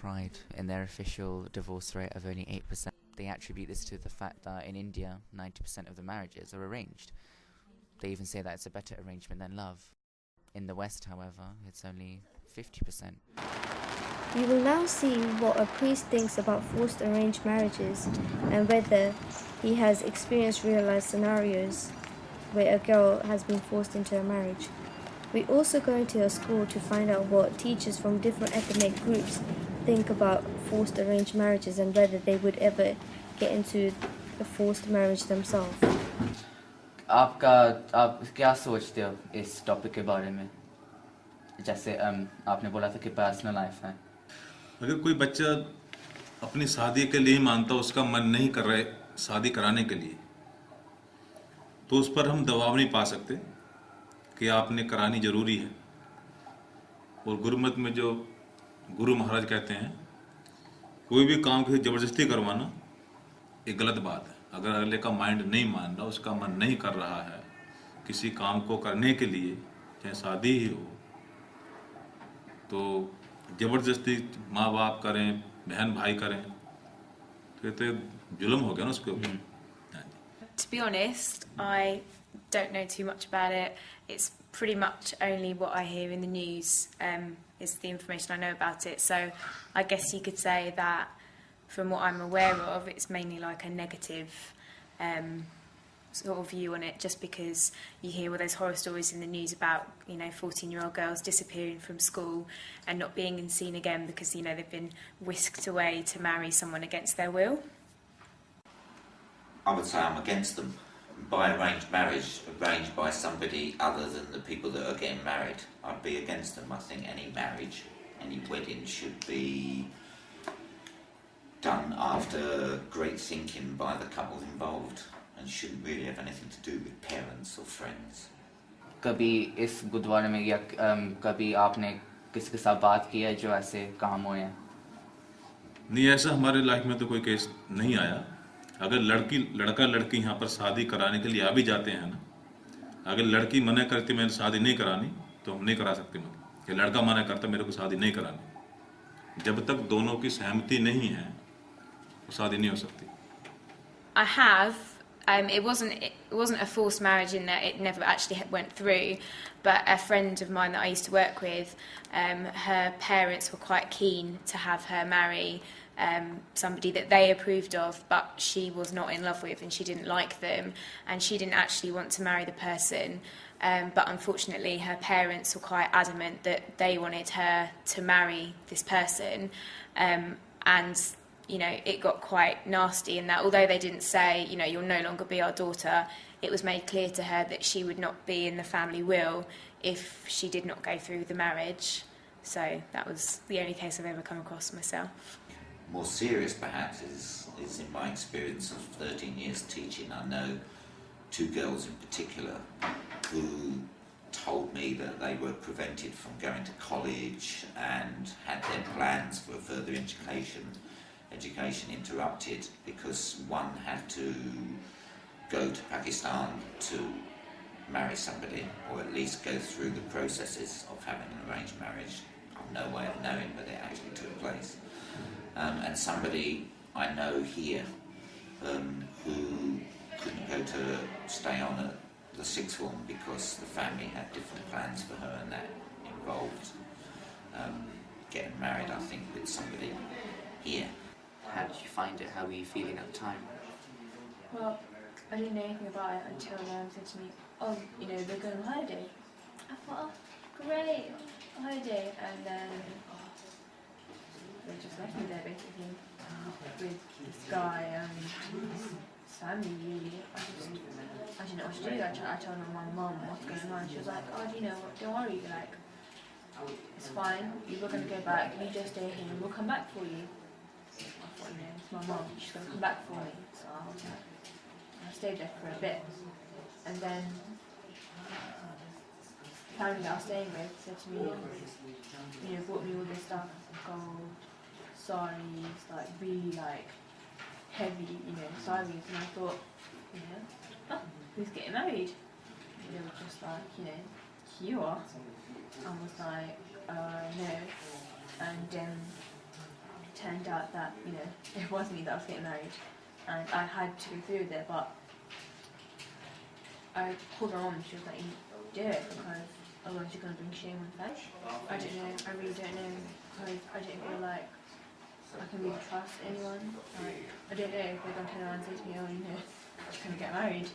pride in their official divorce rate of only 8%. They attribute this to the fact that in India, 90% of the marriages are arranged. They even say that it's a better arrangement than love. In the West, however, it's only 50%. We will now see what a priest thinks about forced arranged marriages and whether he has experienced real-life scenarios where a girl has been forced into a marriage. We also go into a school to find out what teachers from different ethnic groups think about forced arranged marriages and whether they would ever get into a forced marriage themselves. आप क्या सोचते हो इस topic के बारे में? जैसे आपने बोला था कि पर्सनल लाइफ है. अगर कोई बच्चा अपनी शादी के लिए मानता उसका मन नहीं कर रहा है शादी कराने के लिए, तो उस पर हम दबाव नहीं पा सकते कि आपने करानी जरूरी है. और गुरुमत में जो गुरु महाराज कहते हैं, कोई भी काम की जबरदस्ती करवाना एक गलत बात है. अगर अगले का माइंड नहीं मान रहा, उसका मन नहीं कर रहा है किसी काम को करने के लिए, चाहे शादी ही हो, तो जबरदस्ती माँ बाप करें, बहन भाई करें, तो जुल्म हो गया ना उसके ऊपर. To be honest, I don't know too much about it. It's pretty much only what I hear in the news is the information I know about it. So I guess you could say that from what I'm aware of, it's mainly like a negative sort of view on it, just because you hear all those horror stories in the news about, 14-year-old girls disappearing from school and not being seen again because, they've been whisked away to marry someone against their will. I would say I'm against them. By arranged marriage, arranged by somebody other than the people that are getting married, I'd be against them. I think any marriage, any wedding should be done after great thinking by the couple involved and shouldn't really have anything to do with parents or friends. कभी इस गुरुद्वारे में या कभी आपने किसी के साथ बात की है जो ऐसे काम हुए हैं? नहीं, ऐसा हमारे लाइफ में तो कोई केस नहीं आया. अगर लड़का लड़की यहाँ पर शादी कराने के लिए आ भी जाते हैं ना, अगर लड़की मना करती मैंने शादी नहीं करानी, तो हम नहीं करा सकते. मतलब कि लड़का मना करता मेरे को शादी नहीं करानी, जब तक दोनों की सहमति नहीं है वो शादी नहीं हो सकती. I have. It wasn't a forced marriage in that it never actually went through, but a friend of mine that I used to work with, her parents were quite keen to have her marry somebody that they approved of, but she was not in love with and she didn't like them and she didn't actually want to marry the person. But unfortunately her parents were quite adamant that they wanted her to marry this person, and it got quite nasty in that although they didn't say, you'll no longer be our daughter, it was made clear to her that she would not be in the family will if she did not go through the marriage. So that was the only case I've ever come across myself. More serious perhaps is in my experience of 13 years teaching, I know two girls in particular who told me that they were prevented from going to college and had their plans for further education interrupted because one had to go to Pakistan to marry somebody, or at least go through the processes of having an arranged marriage. I've no way of knowing whether it actually took place. And somebody I know here who couldn't go to stay on at the sixth form because the family had different plans for her, and that involved getting married, I think, with somebody here. How did you find it? How were you feeling at the time? Well, I didn't know anything about it until Nam said to me, oh, they're going on holiday. I thought, oh, great, holiday. And then they just left me there basically with this guy and his family really. I didn't know what to do. I told my mum what's going on. She was like, oh, don't worry, it's fine, you were going to go back, you just stay here and we'll come back for you. I thought, it's my mum, she's going to come back for me. So I stayed there for a bit. And then the family that I was staying with said to me, brought me all this stuff, gold, saris, really heavy, saris, and I thought, oh, who's getting married? And they were just you are. I was like, no. And turned out that, you know, it was me that was getting married, and I had to go through with it, but I called my mum and she was like, you do it, because otherwise you're going to bring shame on flesh. I don't know, I really don't know, because I don't feel like I can really trust anyone. Like, I don't know if they're going to turn around and say to me, oh, you know, you're going to get married.